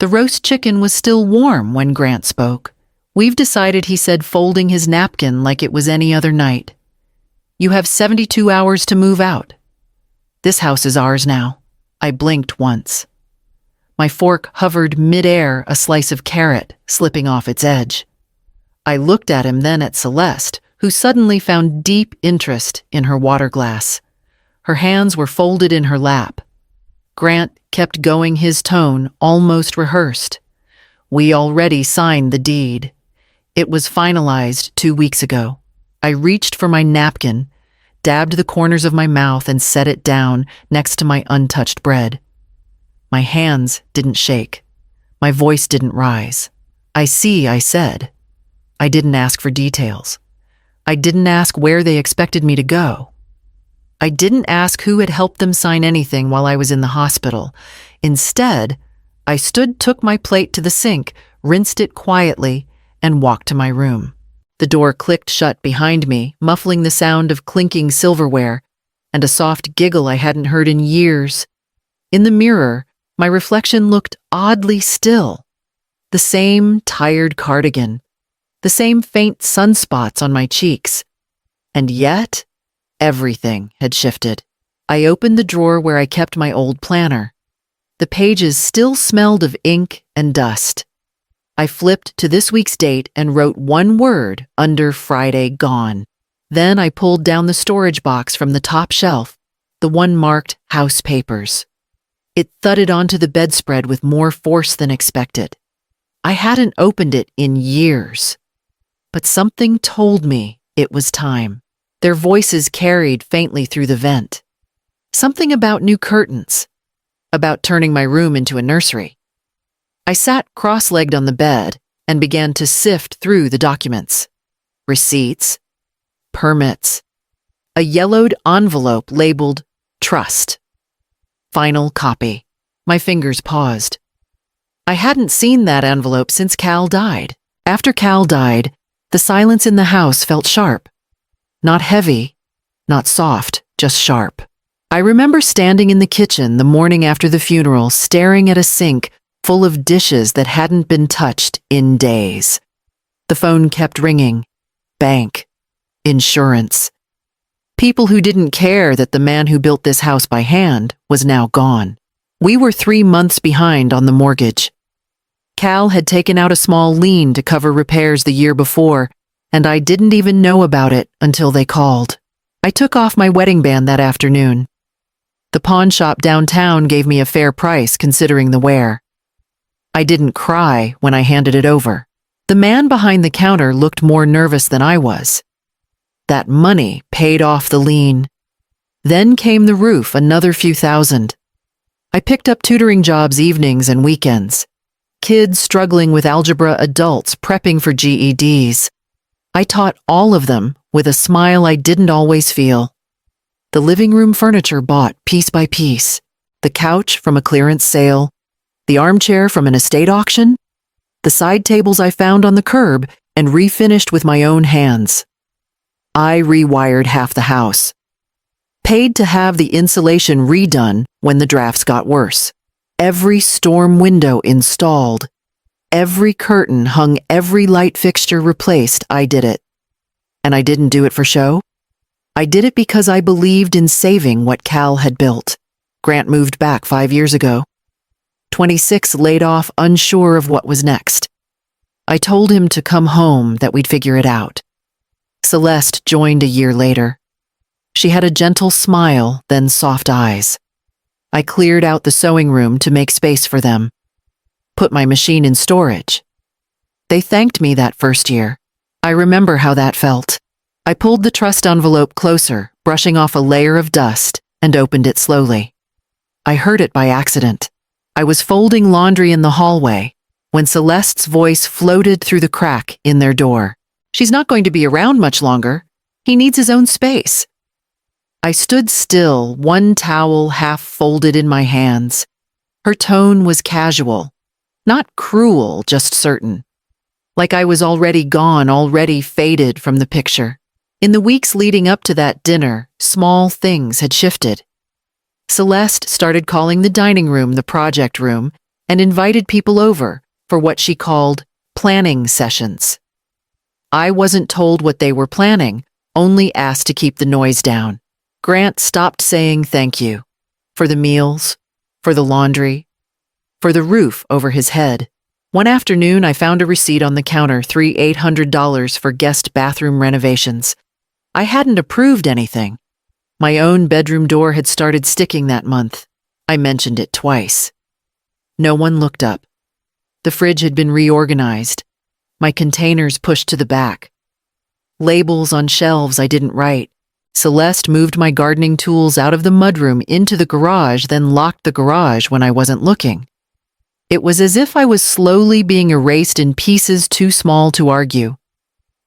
The roast chicken was still warm when Grant spoke. "We've decided," he said, folding his napkin like it was any other night. "You have 72 hours to move out. This house is ours now." I blinked once. My fork hovered mid-air, a slice of carrot slipping off its edge. I looked at him, then at Celeste, who suddenly found deep interest in her water glass. Her hands were folded in her lap. Grant kept going, his tone almost rehearsed. "We already signed the deed. It was finalized 2 weeks ago." I reached for my napkin, dabbed the corners of my mouth, and set it down next to my untouched bread. My hands didn't shake. My voice didn't rise. "I see," I said. I didn't ask for details. I didn't ask where they expected me to go. I didn't ask who had helped them sign anything while I was in the hospital. Instead, I took my plate to the sink, rinsed it quietly, and walked to my room. The door clicked shut behind me, muffling the sound of clinking silverware and a soft giggle I hadn't heard in years. In the mirror, my reflection looked oddly still. The same tired cardigan, the same faint sunspots on my cheeks. And yet, everything had shifted. I opened the drawer where I kept my old planner. The pages still smelled of ink and dust. I flipped to this week's date and wrote one word under Friday gone. Then I pulled down the storage box from the top shelf, the one marked house papers. It thudded onto the bedspread with more force than expected. I hadn't opened it in years. But something told me it was time. Their voices carried faintly through the vent. Something about new curtains, about turning my room into a nursery. I sat cross-legged on the bed and began to sift through the documents. Receipts, permits, a yellowed envelope labeled Trust. Final copy. My fingers paused. I hadn't seen that envelope since Cal died. After Cal died, the silence in the house felt sharp. Not heavy, not soft, just sharp. I remember standing in the kitchen the morning after the funeral, staring at a sink full of dishes that hadn't been touched in days. The phone kept ringing. Bank. Insurance. People who didn't care that the man who built this house by hand was now gone. We were 3 months behind on the mortgage. Cal had taken out a small lien to cover repairs the year before, and I didn't even know about it until they called. I took off my wedding band that afternoon. The pawn shop downtown gave me a fair price considering the wear. I didn't cry when I handed it over. The man behind the counter looked more nervous than I was. That money paid off the lien. Then came the roof, another few thousand. I picked up tutoring jobs evenings and weekends. Kids struggling with algebra, adults prepping for GEDs. I taught all of them with a smile I didn't always feel. The living room furniture bought piece by piece. The couch from a clearance sale. The armchair from an estate auction. The side tables I found on the curb and refinished with my own hands. I rewired half the house. Paid to have the insulation redone when the drafts got worse. Every storm window installed. Every curtain hung, every light fixture replaced. I did it. And I didn't do it for show. I did it because I believed in saving what Cal had built. Grant moved back 5 years ago. 26, laid off, unsure of what was next. I told him to come home, that we'd figure it out. Celeste joined a year later. She had a gentle smile, then soft eyes. I cleared out the sewing room to make space for them. Put my machine in storage. They thanked me that first year. I remember how that felt. I pulled the trust envelope closer, brushing off a layer of dust, and opened it slowly. I heard it by accident. I was folding laundry in the hallway when Celeste's voice floated through the crack in their door. "She's not going to be around much longer. He needs his own space." I stood still, one towel half folded in my hands. Her tone was casual, not cruel, just certain. Like I was already gone, already faded from the picture. In the weeks leading up to that dinner, small things had shifted. Celeste started calling the dining room the project room, and invited people over for what she called planning sessions. I wasn't told what they were planning, only asked to keep the noise down. Grant stopped saying thank you for the meals, for the laundry, for the roof over his head. One afternoon, I found a receipt on the counter, $800 for guest bathroom renovations. I hadn't approved anything. My own bedroom door had started sticking that month. I mentioned it twice. No one looked up. The fridge had been reorganized. My containers pushed to the back. Labels on shelves I didn't write. Celeste moved my gardening tools out of the mudroom into the garage, then locked the garage when I wasn't looking. It was as if I was slowly being erased in pieces too small to argue.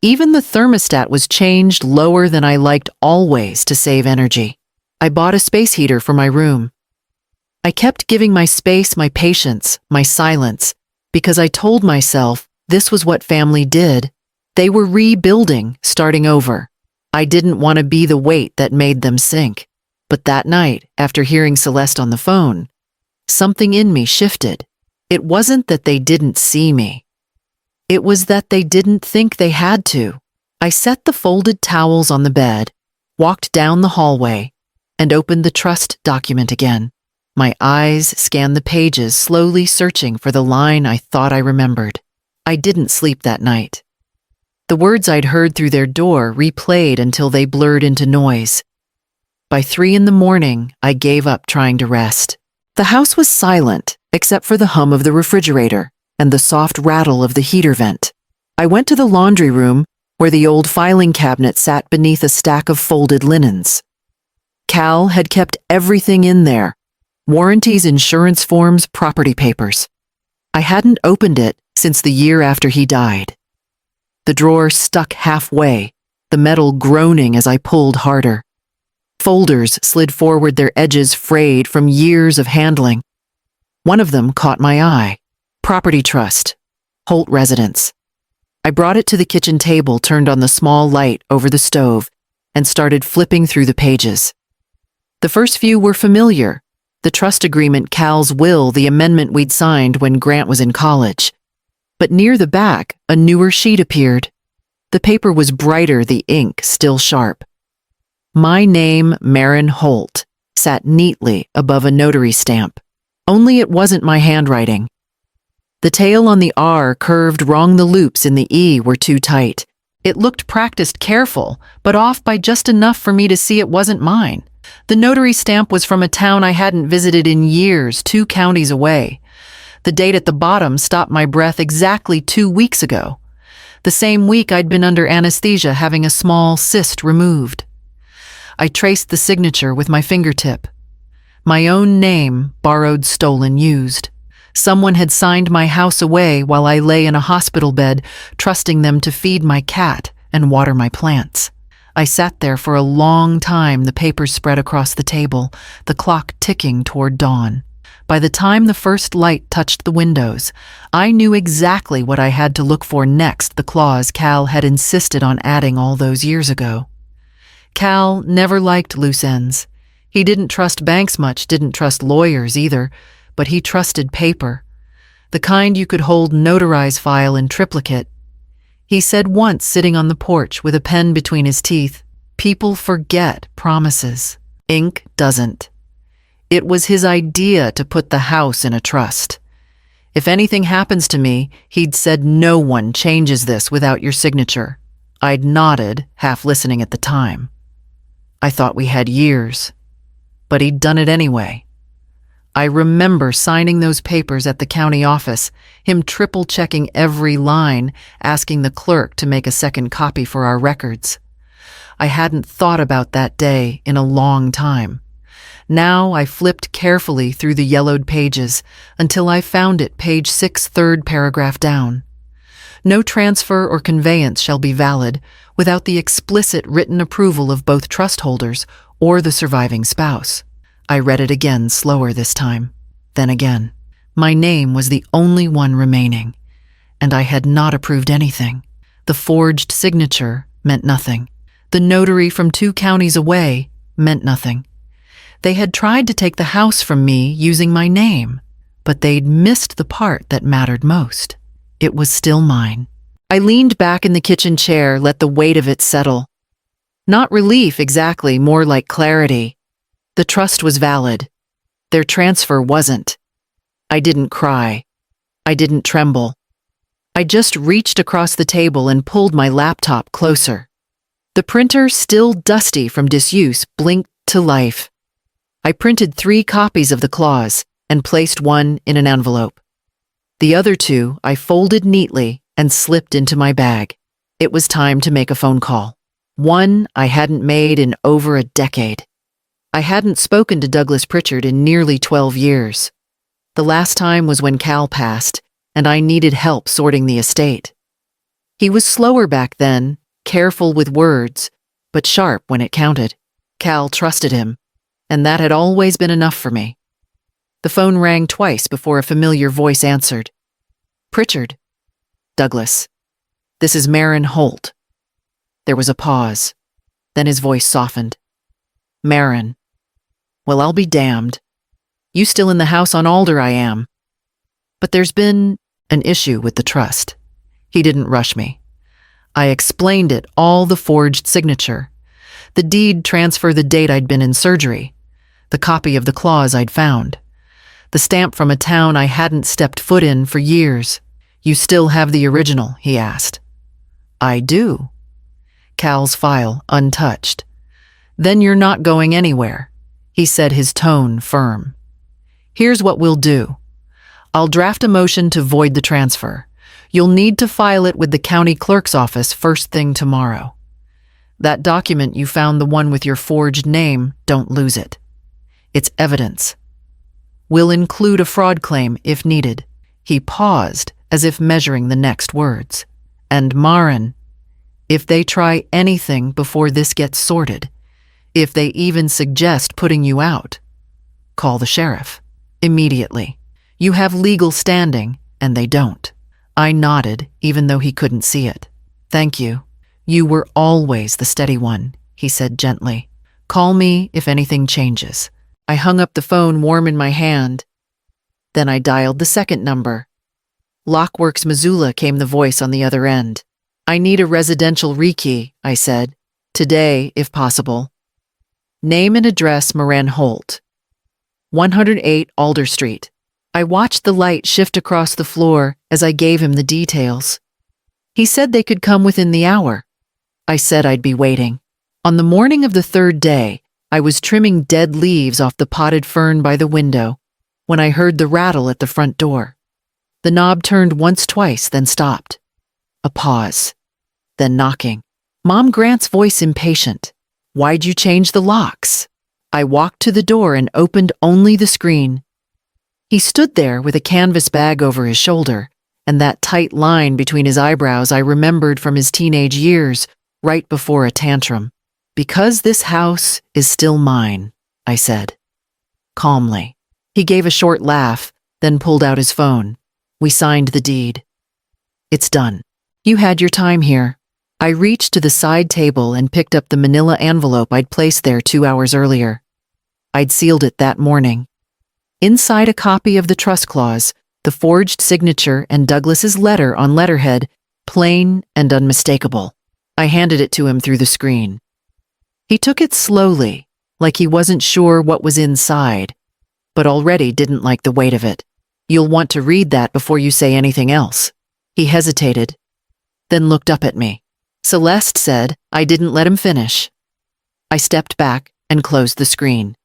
Even the thermostat was changed lower than I liked, always to save energy. I bought a space heater for my room. I kept giving my space my patience, my silence, because I told myself this was what family did. They were rebuilding, starting over. I didn't want to be the weight that made them sink. But that night, after hearing Celeste on the phone, something in me shifted. It wasn't that they didn't see me. It was that they didn't think they had to. I set the folded towels on the bed, walked down the hallway, and opened the trust document again. My eyes scanned the pages, slowly searching for the line I thought I remembered. I didn't sleep that night. The words I'd heard through their door replayed until they blurred into noise. By 3 a.m, I gave up trying to rest. The house was silent, except for the hum of the refrigerator and the soft rattle of the heater vent. I went to the laundry room, where the old filing cabinet sat beneath a stack of folded linens. Cal had kept everything in there: warranties, insurance forms, property papers. I hadn't opened it since the year after he died. The drawer stuck halfway, the metal groaning as I pulled harder. Folders slid forward, their edges frayed from years of handling. One of them caught my eye: Property Trust, Holt Residence. I brought it to the kitchen table, turned on the small light over the stove, and started flipping through the pages. The first few were familiar: the trust agreement, Cal's will, the amendment we'd signed when Grant was in college. But near the back, a newer sheet appeared. The paper was brighter, the ink still sharp. My name, Maren Holt, sat neatly above a notary stamp. Only it wasn't my handwriting. The tail on the R curved wrong, the loops in the E were too tight. It looked practiced, careful, but off by just enough for me to see it wasn't mine. The notary stamp was from a town I hadn't visited in years, 2 counties away. The date at the bottom stopped my breath exactly 2 weeks ago. The same week I'd been under anesthesia, having a small cyst removed. I traced the signature with my fingertip. My own name, borrowed, stolen, used. Someone had signed my house away while I lay in a hospital bed, trusting them to feed my cat and water my plants. I sat there for a long time, the papers spread across the table, the clock ticking toward dawn. By the time the first light touched the windows, I knew exactly what I had to look for next: the clause Cal had insisted on adding all those years ago. Cal never liked loose ends. He didn't trust banks much, didn't trust lawyers either, but he trusted paper. The kind you could hold, notarize, file in triplicate. He said once, sitting on the porch with a pen between his teeth, "People forget promises. Ink doesn't." It was his idea to put the house in a trust. If anything happens to me, he'd said, "No one changes this without your signature." I'd nodded, half listening at the time. I thought we had years, but he'd done it anyway. I remember signing those papers at the county office, him triple-checking every line, asking the clerk to make a second copy for our records. I hadn't thought about that day in a long time. Now I flipped carefully through the yellowed pages until I found it, page 6, 3rd paragraph down. No transfer or conveyance shall be valid without the explicit written approval of both trust holders or the surviving spouse. I read it again, slower this time, then again. My name was the only one remaining, and I had not approved anything. The forged signature meant nothing. The notary from 2 counties away meant nothing. They had tried to take the house from me using my name. but they'd missed the part that mattered most. It was still mine. I leaned back in the kitchen chair, let the weight of it settle. Not relief exactly, more like clarity. The trust was valid. Their transfer wasn't. I didn't cry. I didn't tremble. I just reached across the table and pulled my laptop closer. The printer, still dusty from disuse, blinked to life. I printed 3 copies of the clause and placed one in an envelope. The other 2 I folded neatly and slipped into my bag. It was time to make a phone call. One I hadn't made in over a decade. I hadn't spoken to Douglas Pritchard in nearly 12 years. The last time was when Cal passed, and I needed help sorting the estate. He was slower back then, careful with words, but sharp when it counted. Cal trusted him, and that had always been enough for me. The phone rang twice before a familiar voice answered. Pritchard. Douglas. This is Marin Holt. There was a pause. Then his voice softened. Marin. Well, I'll be damned. You still in the house on Alder, I am. But there's been an issue with the trust. He didn't rush me. I explained it, all the forged signature. The deed transfer the date I'd been in surgery. The copy of the clause I'd found. The stamp from a town I hadn't stepped foot in for years. You still have the original, he asked. I do. Cal's file untouched. Then you're not going anywhere, he said, his tone firm. Here's what we'll do. I'll draft a motion to void the transfer. You'll need to file it with the county clerk's office first thing tomorrow. That document you found, the one with your forged name, don't lose it. It's evidence. We'll include a fraud claim if needed. He paused, as if measuring the next words. And Marin, if they try anything before this gets sorted, if they even suggest putting you out, call the sheriff. Immediately. You have legal standing, and they don't. I nodded, even though he couldn't see it. Thank you. You were always the steady one, he said gently. Call me if anything changes. I hung up the phone, warm in my hand. Then I dialed the second number. Lockworks, Missoula, came the voice on the other end. I need a residential rekey, I said. Today, if possible. Name and address, Marin Holt. 108 Alder Street. I watched the light shift across the floor as I gave him the details. He said they could come within the hour. I said I'd be waiting. On the morning of the 3rd day, I was trimming dead leaves off the potted fern by the window when I heard the rattle at the front door. The knob turned once, twice, then stopped. A pause. Then knocking. Mom Grant's voice, impatient. Why'd you change the locks? I walked to the door and opened only the screen. He stood there with a canvas bag over his shoulder, and that tight line between his eyebrows I remembered from his teenage years, right before a tantrum. Because this house is still mine, I said. Calmly. He gave a short laugh, then pulled out his phone. We signed the deed. It's done. You had your time here. I reached to the side table and picked up the manila envelope I'd placed there 2 hours earlier. I'd sealed it that morning. Inside a copy of the trust clause, the forged signature and Douglas's letter on letterhead, plain and unmistakable. I handed it to him through the screen. He took it slowly, like he wasn't sure what was inside, but already didn't like the weight of it. You'll want to read that before you say anything else. He hesitated, then looked up at me. Celeste said I didn't let him finish. I stepped back and closed the screen.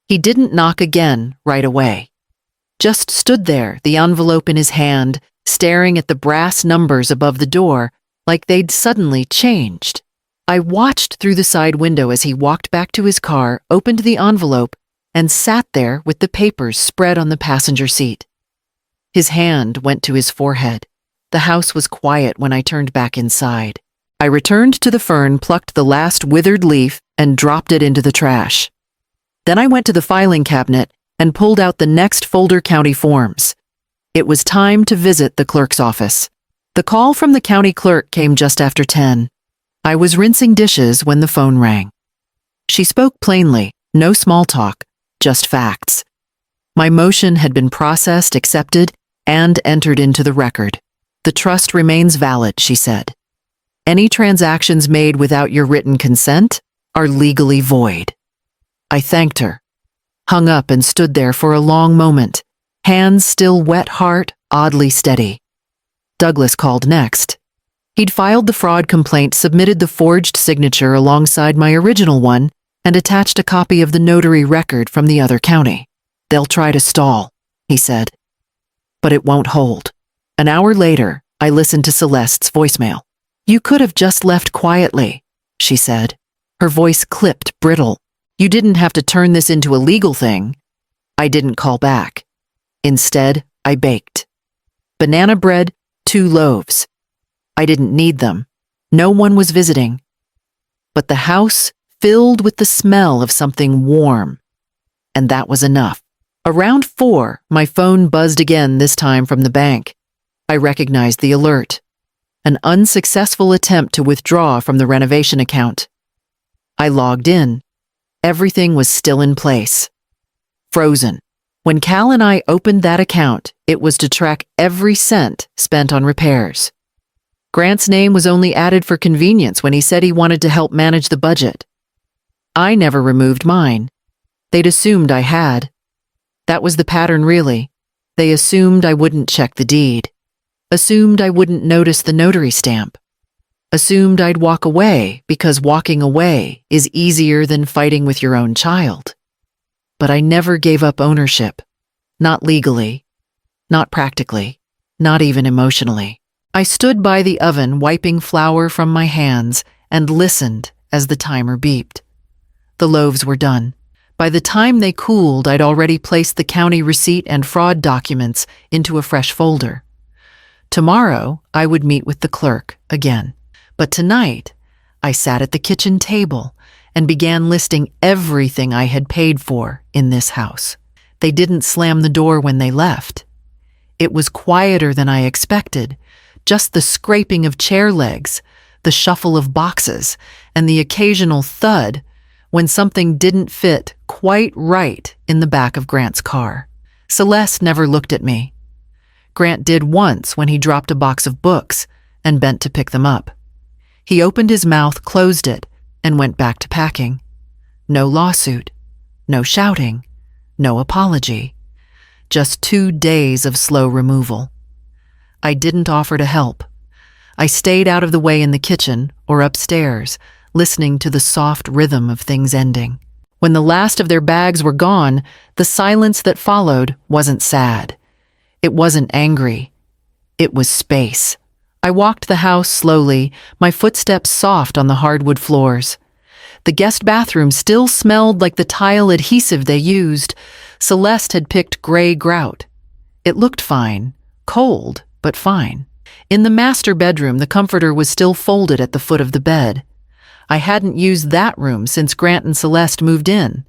He didn't knock again right away. Just stood there, the envelope in his hand, staring at the brass numbers above the door like they'd suddenly changed. I watched through the side window as he walked back to his car, opened the envelope, and sat there with the papers spread on the passenger seat. His hand went to his forehead. The house was quiet when I turned back inside. I returned to the fern, plucked the last withered leaf, and dropped it into the trash. Then I went to the filing cabinet and pulled out the next folder, county forms. It was time to visit the clerk's office. The call from the county clerk came just after 10. I was rinsing dishes when the phone rang. She spoke plainly, no small talk, just facts. My motion had been processed, accepted, and entered into the record. The trust remains valid, she said. Any transactions made without your written consent are legally void. I thanked her, hung up and stood there for a long moment, hands still wet, heart oddly steady. Douglas called next. He'd filed the fraud complaint, submitted the forged signature alongside my original one, and attached a copy of the notary record from the other county. They'll try to stall, he said. But it won't hold. An hour later, I listened to Celeste's voicemail. You could have just left quietly, she said. Her voice clipped, brittle. You didn't have to turn this into a legal thing. I didn't call back. Instead, I baked. Banana bread, 2 loaves. I didn't need them. No one was visiting. But the house filled with the smell of something warm. And that was enough. Around 4, my phone buzzed again, this time from the bank. I recognized the alert. An unsuccessful attempt to withdraw from the renovation account. I logged in. Everything was still in place. Frozen. When Cal and I opened that account, it was to track every cent spent on repairs. Grant's name was only added for convenience when he said he wanted to help manage the budget. I never removed mine. They'd assumed I had. That was the pattern, really. They assumed I wouldn't check the deed. Assumed I wouldn't notice the notary stamp. Assumed I'd walk away because walking away is easier than fighting with your own child. But I never gave up ownership. Not legally. Not practically. Not even emotionally. I stood by the oven, wiping flour from my hands, and listened as the timer beeped. The loaves were done. By the time they cooled, I'd already placed the county receipt and fraud documents into a fresh folder. Tomorrow, I would meet with the clerk again. But tonight, I sat at the kitchen table and began listing everything I had paid for in this house. They didn't slam the door when they left. It was quieter than I expected, just the scraping of chair legs, the shuffle of boxes, and the occasional thud when something didn't fit quite right in the back of Grant's car. Celeste never looked at me. Grant did once when he dropped a box of books and bent to pick them up. He opened his mouth, closed it, and went back to packing. No lawsuit, no shouting, no apology. Just 2 days of slow removal. I didn't offer to help. I stayed out of the way in the kitchen or upstairs, listening to the soft rhythm of things ending. When the last of their bags were gone, the silence that followed wasn't sad. It wasn't angry. It was space. I walked the house slowly, my footsteps soft on the hardwood floors. The guest bathroom still smelled like the tile adhesive they used. Celeste had picked gray grout. It looked fine, cold, but fine. In the master bedroom, the comforter was still folded at the foot of the bed. I hadn't used that room since Grant and Celeste moved in.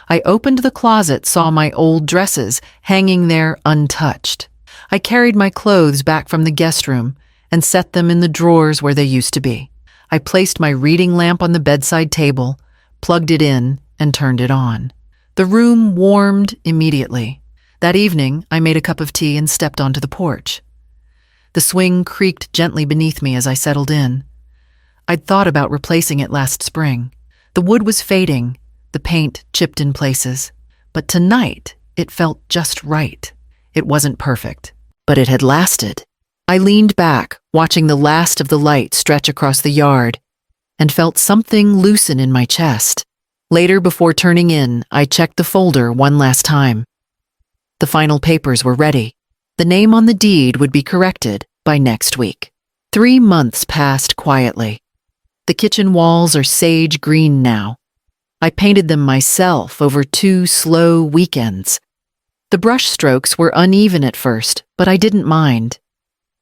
I opened the closet, saw my old dresses hanging there untouched. I carried my clothes back from the guest room and set them in the drawers where they used to be. I placed my reading lamp on the bedside table, plugged it in, and turned it on. The room warmed immediately. That evening, I made a cup of tea and stepped onto the porch. The swing creaked gently beneath me as I settled in. I'd thought about replacing it last spring. The wood was fading, the paint chipped in places. But tonight, it felt just right. It wasn't perfect, but it had lasted. I leaned back, watching the last of the light stretch across the yard, and felt something loosen in my chest. Later, before turning in, I checked the folder one last time. The final papers were ready. The name on the deed would be corrected by next week. 3 months passed quietly. The kitchen walls are sage green now. I painted them myself over 2 slow weekends. The brush strokes were uneven at first, but I didn't mind.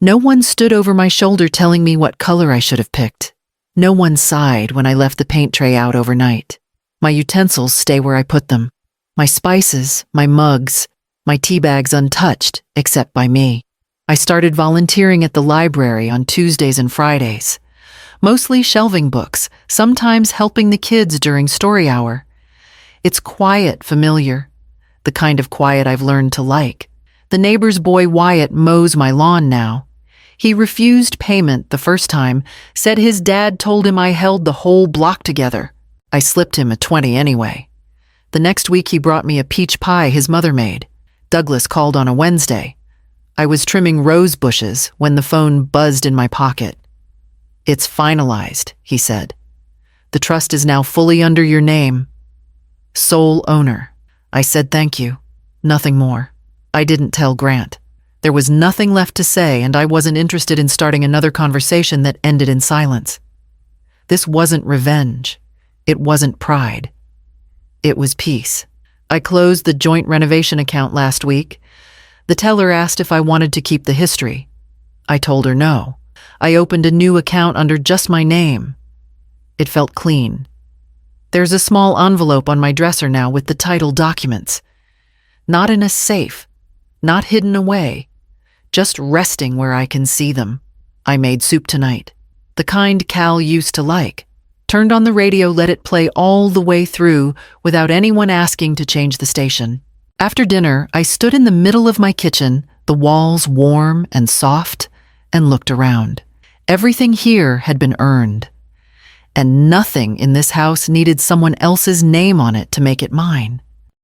No one stood over my shoulder telling me what color I should have picked. No one sighed when I left the paint tray out overnight. My utensils stay where I put them. My spices, my mugs, my tea bags untouched, except by me. I started volunteering at the library on Tuesdays and Fridays. Mostly shelving books, sometimes helping the kids during story hour. It's quiet, familiar. the kind of quiet I've learned to like. The neighbor's boy Wyatt mows my lawn now. He refused payment the first time, said his dad told him I held the whole block together. I slipped him a 20 anyway. The next week he brought me a peach pie his mother made. Douglas called on a Wednesday. I was trimming rose bushes when the phone buzzed in my pocket. "It's finalized," he said. "The trust is now fully under your name. Sole owner." I said thank you. Nothing more. I didn't tell Grant. There was nothing left to say, and I wasn't interested in starting another conversation that ended in silence. This wasn't revenge. It wasn't pride. It was peace. I closed the joint renovation account last week. The teller asked if I wanted to keep the history. I told her no. I opened a new account under just my name. It felt clean. There's a small envelope on my dresser now with the title documents. Not in a safe, not hidden away, just resting where I can see them. I made soup tonight, the kind Cal used to like. Turned on the radio, let it play all the way through without anyone asking to change the station. After dinner, I stood in the middle of my kitchen, the walls warm and soft, and looked around. Everything here had been earned, and nothing in this house needed someone else's name on it to make it mine.